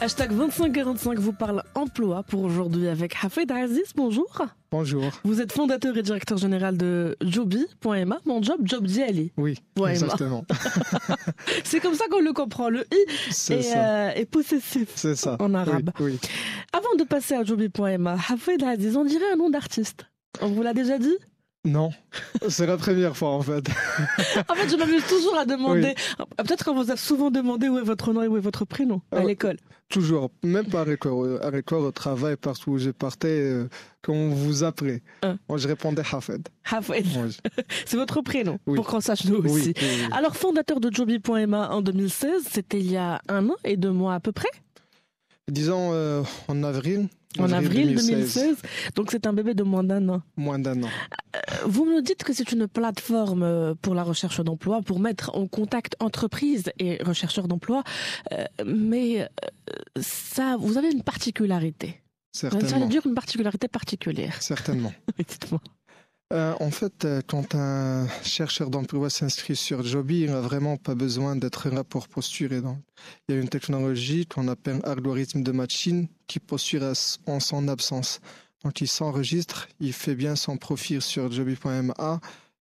Hashtag 2545 vous parle emploi pour aujourd'hui avec Hafed Aziz. Bonjour. Bonjour. Vous êtes fondateur et directeur général de Joby.ma. Mon job, Job Diali. Oui, exactement. C'est comme ça qu'on le comprend. Le i est possessif. C'est ça. En arabe. Oui. Avant de passer à Joby.ma, Hafed Aziz, on dirait un nom d'artiste. On vous l'a déjà dit? Non, c'est la première fois en fait. En fait, je m'amuse toujours à demander. Oui. Peut-être qu'on vous a souvent demandé où est votre nom et où est votre prénom à l'école. Toujours, même pas à l'école, au travail, partout où je partais, quand on vous appelait. Moi, je répondais Hafed. Hafed. Oui. C'est votre prénom, pour qu'on sache nous aussi. Oui. Alors, fondateur de Joby.ma en 2016, c'était il y a 1 an et 2 mois à peu près? Disons en avril. En avril 2016. Donc c'est un bébé de moins d'1 an. Moins d'1 an. Vous me dites que c'est une plateforme pour la recherche d'emploi, pour mettre en contact entreprises et rechercheurs d'emploi. Mais ça, vous avez une particularité. Certainement. Ça veut dire une particularité particulière. Certainement. Dites-moi. En fait, quand un chercheur d'emploi s'inscrit sur Joby, il n'a vraiment pas besoin d'être là pour postuler. Donc, il y a une technologie qu'on appelle algorithme de matching qui postule en son absence. Donc, il s'enregistre, il fait bien son profil sur Joby.ma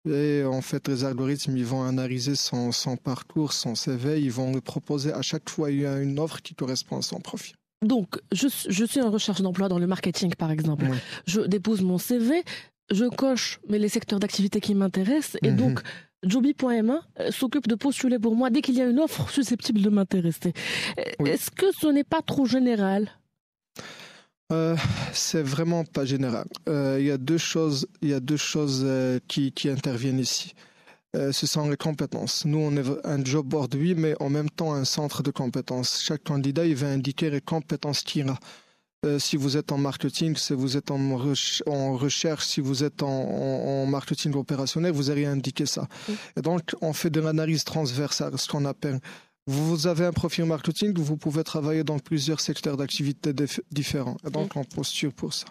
et en fait, les algorithmes, ils vont analyser son parcours, son CV, ils vont le proposer à chaque fois il y a une offre qui correspond à son profil. Donc, je suis en recherche d'emploi dans le marketing, par exemple. Oui. Je dépose mon CV. Je coche les secteurs d'activité qui m'intéressent et donc Joby.ma s'occupe de postuler pour moi dès qu'il y a une offre susceptible de m'intéresser. Oui. Est-ce que ce n'est pas trop général? C'est vraiment pas général. Il y a deux choses qui interviennent ici. Ce sont les compétences. Nous, on est un job board, oui, mais en même temps un centre de compétences. Chaque candidat, il va indiquer les compétences qu'il a. Si vous êtes en marketing, si vous êtes en recherche, si vous êtes en marketing opérationnel, vous allez indiquer ça. Et donc, on fait de l'analyse transversale, ce qu'on appelle. Vous avez un profil marketing, vous pouvez travailler dans plusieurs secteurs d'activité différents. Et donc, on postule pour ça.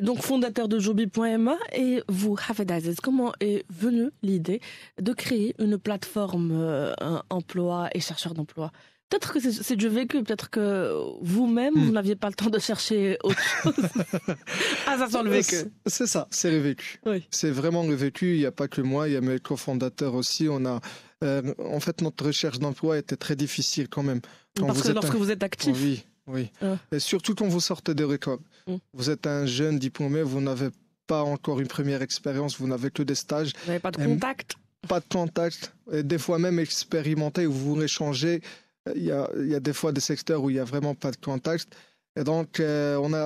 Donc, fondateur de Joby.ma, et vous, Hafed Aziz, comment est venue l'idée de créer une plateforme emploi et chercheurs d'emploi? Peut-être que c'est du vécu, peut-être que vous-même, vous n'aviez pas le temps de chercher autre chose. Ah, ça sent le vécu. C'est ça, c'est le vécu. Oui. C'est vraiment le vécu, il n'y a pas que moi, il y a mes cofondateurs aussi. En fait, notre recherche d'emploi était très difficile quand même. Lorsque vous êtes actif. Oui. Et surtout quand vous sortez de l'école. Vous êtes un jeune diplômé, vous n'avez pas encore une première expérience, vous n'avez que des stages. Vous n'avez pas de contact. Pas de contact. Et des fois même expérimenté, où vous voulez changer. Il y a des fois des secteurs où il n'y a vraiment pas de contact. Et donc,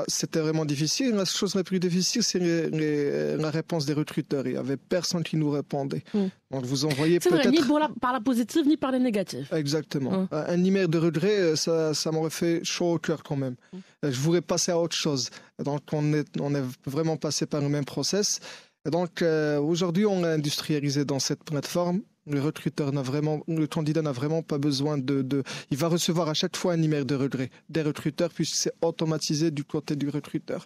c'était vraiment difficile. La chose la plus difficile, c'est la réponse des recruteurs. Il n'y avait personne qui nous répondait. Donc, vous envoyez peut-être... ni par la positive, ni par les négatifs. Exactement. Un email de regret, ça m'aurait fait chaud au cœur quand même. Je voulais passer à autre chose. Donc, on est vraiment passé par le même process. Et donc, aujourd'hui, on l'a industrialisé dans cette plateforme. Le candidat n'a vraiment pas besoin il va recevoir à chaque fois un email de regret des recruteurs puisque c'est automatisé du côté du recruteur.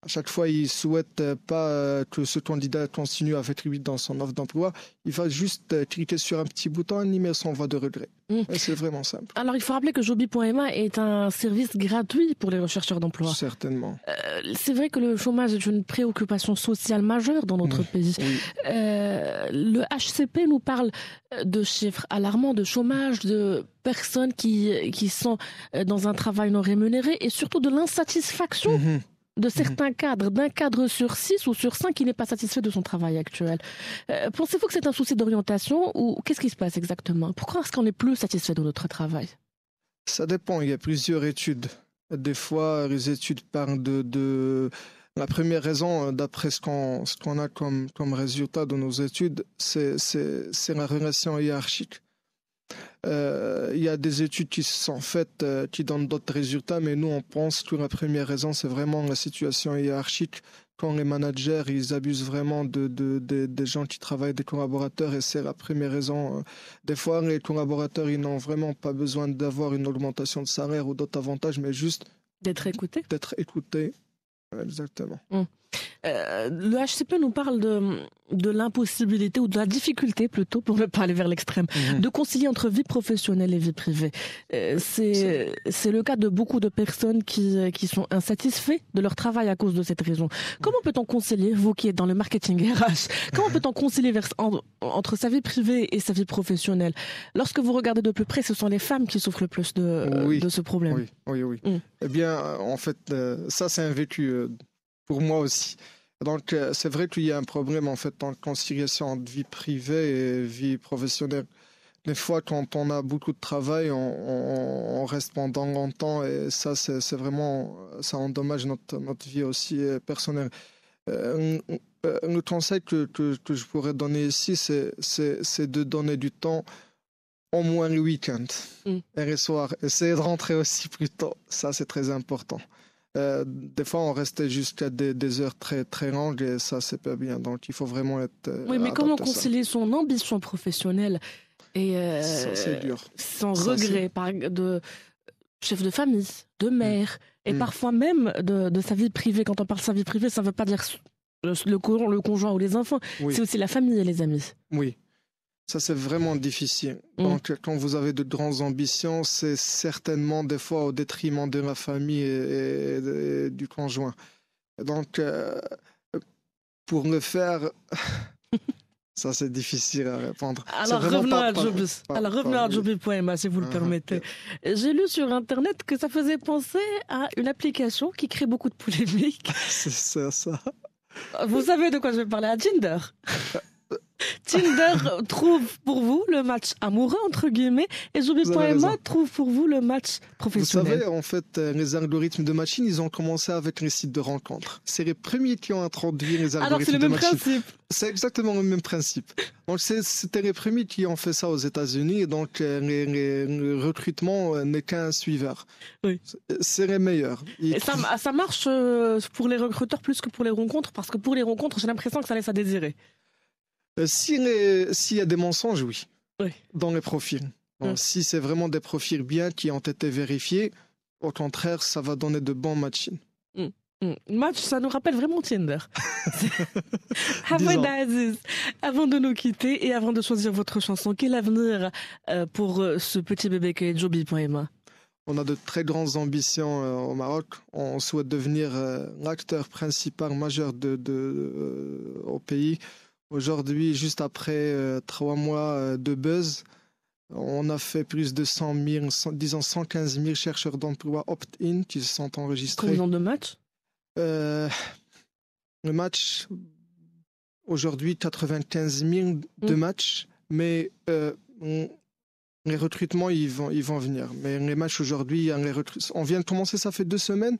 À chaque fois, il souhaite pas que ce candidat continue avec lui dans son offre d'emploi. Il va juste cliquer sur un petit bouton, un email s'envoie de regret. Et c'est vraiment simple. Alors, il faut rappeler que Joby.ma est un service gratuit pour les rechercheurs d'emploi. Certainement. C'est vrai que le chômage est une préoccupation sociale majeure dans notre pays. Oui. Le HCP nous parle de chiffres alarmants de chômage, de personnes qui sont dans un travail non rémunéré et surtout de l'insatisfaction de certains cadres, d'un cadre sur 6 ou sur 5 qui n'est pas satisfait de son travail actuel. Pensez-vous que c'est un souci d'orientation ou qu'est-ce qui se passe exactement? Pourquoi est-ce qu'on n'est plus satisfait de notre travail? Ça dépend, il y a plusieurs études. Des fois, les études parlent de... La première raison, d'après ce qu'on a comme résultat de nos études, c'est la relation hiérarchique. Il y a des études qui se sont faites qui donnent d'autres résultats, mais nous, on pense que la première raison, c'est vraiment la situation hiérarchique. Quand les managers, ils abusent vraiment des gens qui travaillent, des collaborateurs, et c'est la première raison. Des fois, les collaborateurs, ils n'ont vraiment pas besoin d'avoir une augmentation de salaire ou d'autres avantages, mais juste d'être écoutés. D'être écoutés, exactement. Le HCP nous parle de l'impossibilité ou de la difficulté plutôt, pour ne pas aller vers l'extrême, de concilier entre vie professionnelle et vie privée. C'est le cas de beaucoup de personnes qui sont insatisfaits de leur travail à cause de cette raison. Comment peut-on concilier, vous qui êtes dans le marketing RH, comment peut-on concilier entre sa vie privée et sa vie professionnelle? Lorsque vous regardez de plus près, ce sont les femmes qui souffrent le plus de ce problème. Oui. Eh bien, en fait, ça c'est un vécu pour moi aussi. Donc, c'est vrai qu'il y a un problème en fait en conciliation entre vie privée et vie professionnelle. Des fois, quand on a beaucoup de travail, on reste pendant longtemps et ça, c'est vraiment, ça endommage notre vie aussi personnelle. Le conseil que je pourrais donner ici, c'est de donner du temps au moins le week-end et le soir. Essayez de rentrer aussi plus tôt. Ça, c'est très important. Des fois, on restait jusqu'à des heures très, très longues et ça, c'est pas bien. Donc, il faut vraiment être. Oui, mais comment concilier son ambition professionnelle et c'est dur. Son regret de chef de famille, de mère et parfois même de sa vie privée. Quand on parle de sa vie privée, ça ne veut pas dire le conjoint ou les enfants. Oui. C'est aussi la famille et les amis. Oui. Ça, c'est vraiment difficile. Donc, quand vous avez de grandes ambitions, c'est certainement des fois au détriment de la famille et du conjoint. Donc, pour le faire, ça, c'est difficile à répondre. Alors, revenons à Joby.ma, si vous le permettez. J'ai lu sur Internet que ça faisait penser à une application qui crée beaucoup de polémiques. C'est ça. Vous savez de quoi je vais parler? À Tinder. Tinder trouve pour vous le match amoureux, entre guillemets, et Joby.ma trouve pour vous le match professionnel. Vous savez, en fait, les algorithmes de matching, ils ont commencé avec les sites de rencontres. C'est les premiers qui ont introduit les algorithmes de matching. Alors, c'est le même principe. C'est exactement le même principe. Donc, c'était les premiers qui ont fait ça aux États-Unis, et donc le recrutement n'est qu'un suiveur. Oui. C'est les meilleurs. Et ça marche pour les recruteurs plus que pour les rencontres, parce que pour les rencontres, j'ai l'impression que ça laisse à désirer. S'il y a des mensonges, oui, dans les profils. Donc, si c'est vraiment des profils bien qui ont été vérifiés, au contraire, ça va donner de bons matchings. Match, ça nous rappelle vraiment Tinder. Hafed Aziz, avant de nous quitter et avant de choisir votre chanson, quel avenir pour ce petit bébé qu'est Joby.ma? On a de très grandes ambitions au Maroc. On souhaite devenir l'acteur principal majeur au pays. Aujourd'hui, juste après 3 mois de buzz, on a fait plus de 115 000 chercheurs d'emploi opt-in qui se sont enregistrés. Combien de matchs? Le match, aujourd'hui, 95 000 de matchs, mais les recrutements, ils vont venir. Mais les matchs aujourd'hui, on vient de commencer, ça fait 2 semaines.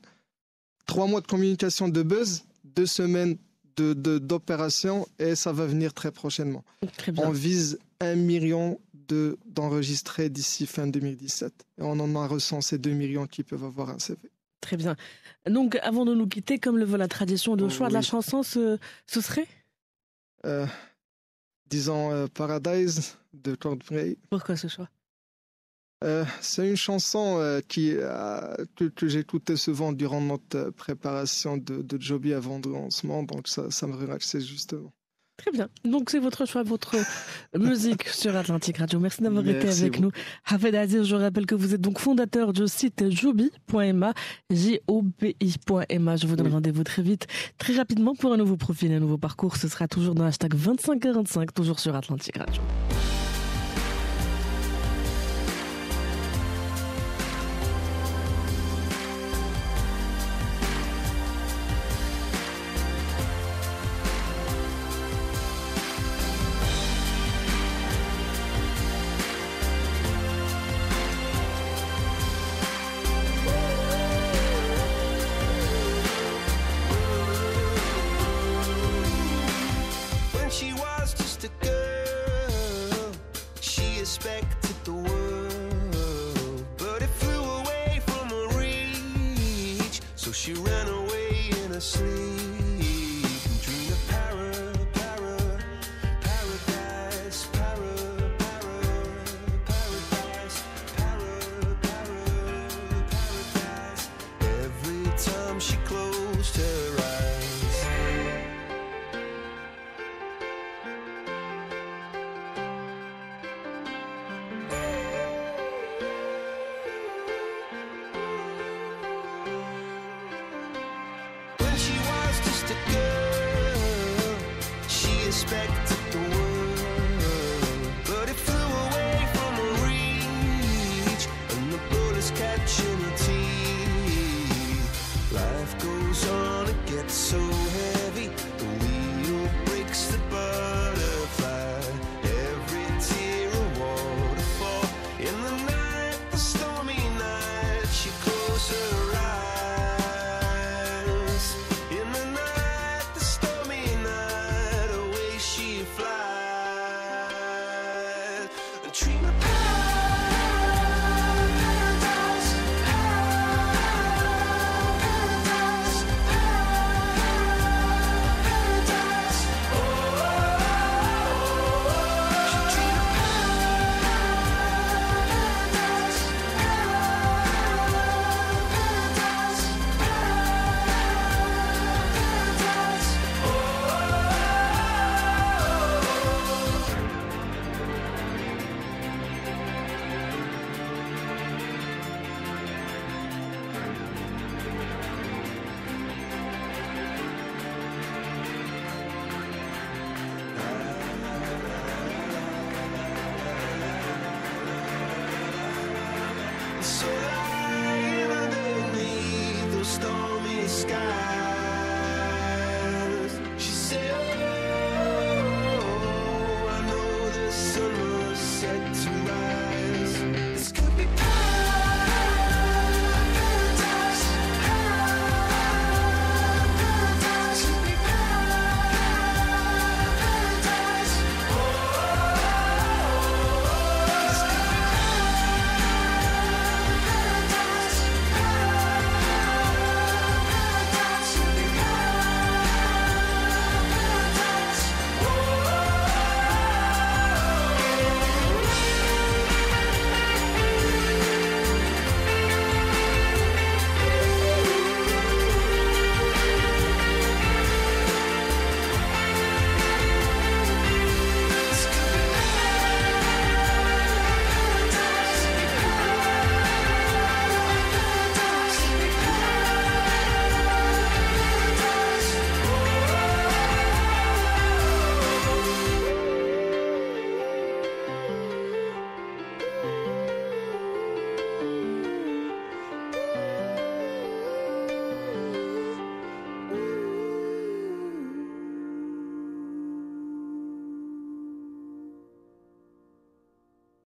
3 mois de communication de buzz, 2 semaines d'opération et ça va venir très prochainement. Très bien. On vise 1 million d'enregistrés d'ici fin 2017. Et on en a recensé 2 millions qui peuvent avoir un CV. Très bien. Donc, avant de nous quitter, comme le veut la tradition, le choix de la chanson, ce serait disons Paradise de Coldplay. Pourquoi ce choix? C'est une chanson que j'écoutais souvent durant notre préparation de Joby avant de lancement, donc ça me relaxait justement. Très bien. Donc c'est votre choix, votre musique sur Atlantic Radio. Merci d'avoir été avec nous. Hafed Aziz, je rappelle que vous êtes donc fondateur du site Joby.ma, Jobi.ma. Je vous donne rendez-vous très vite, très rapidement pour un nouveau profil, un nouveau parcours. Ce sera toujours dans hashtag 2545, toujours sur Atlantic Radio. Every time she closed her eyes respect.